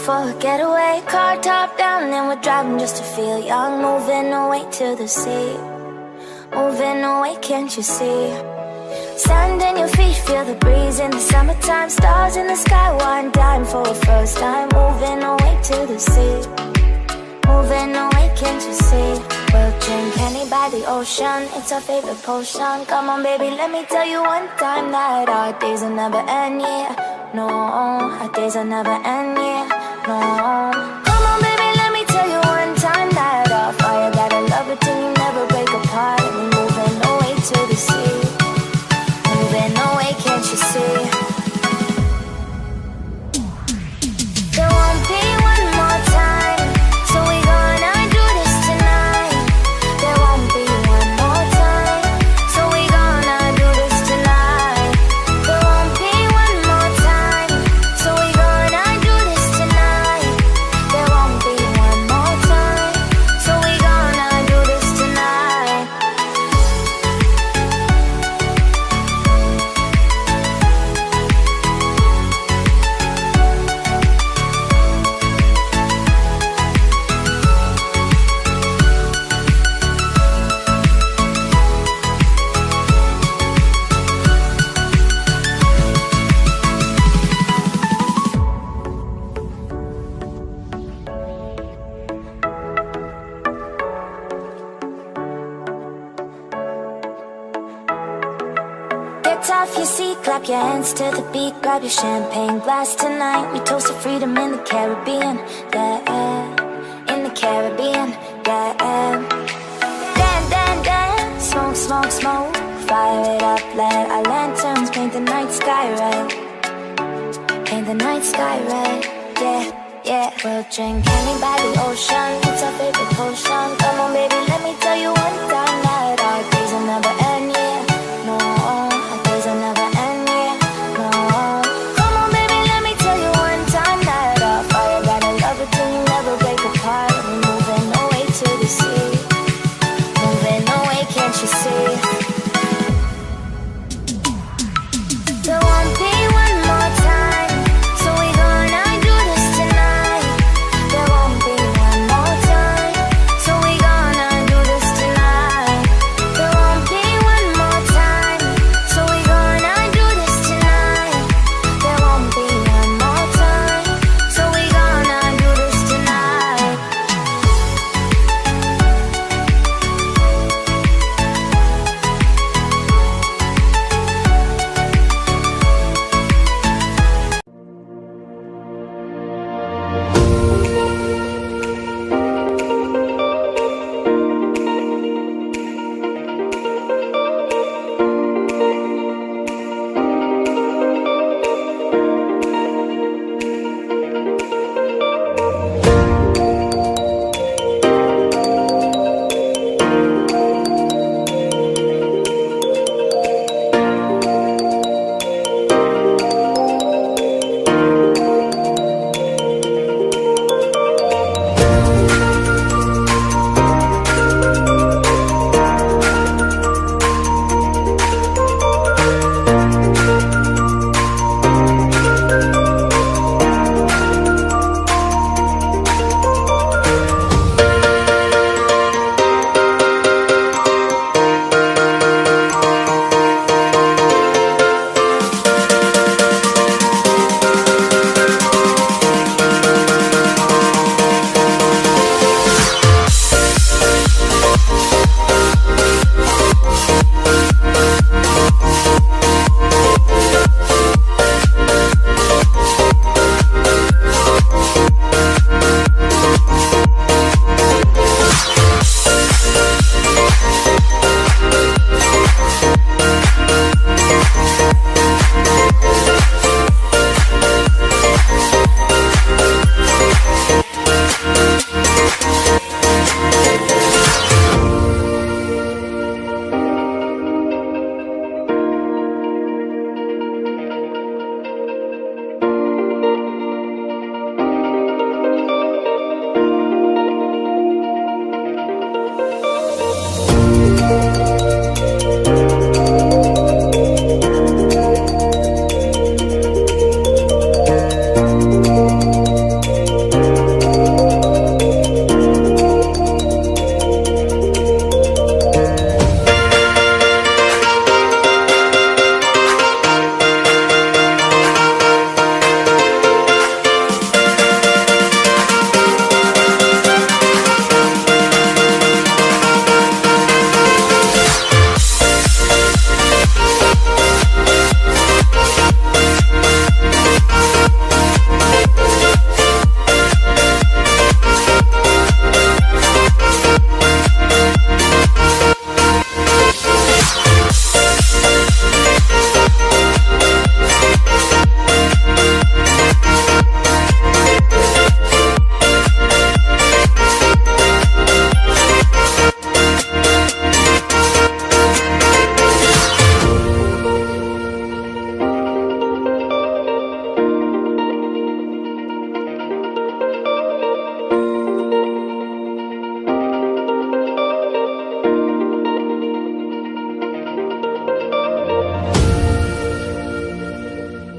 for a getaway. Car top down and we're driving just to feel young. Moving away to the sea, moving away, can't you see? Sand in your feet, feel the breeze in the summertime. Stars in the sky, one dime for a first time. Moving away to the sea, moving away, can't you see? We'll drink honey by the ocean, it's our favorite potion. Come on baby, let me tell you one time that our days will never end, yeah. No, our days will never end, yeah. No. Come on baby, let me tell you one time that our fire got a love it till you never break apart. And we're moving away to the sea, moving away, can't you see? There won't be one more time, so we gonna do this tonight. There won't be one more time, so we gonna do this tonight. There won't be one more time, so we gonna do this tonight. There won't be one more time, so we gonna do this tonight. Get off your seat, clap your hands to the beat. Grab your champagne glass tonight. We toast to freedom in the Caribbean, yeah, in the Caribbean, yeah. Dance, dance, dance, smoke, smoke, smoke. Fire it up, let our lanterns paint the night sky red. Paint the night sky red, yeah, yeah. We'll drink honey by the ocean, it's our favorite potion. Come on baby, let me tell you one time that our days will never end, yeah. No, our days will never end, yeah. No. Come on baby, let me tell you one time that our fire got a love it till you never break apart. And we're moving away to the sea, moving away, can't you see?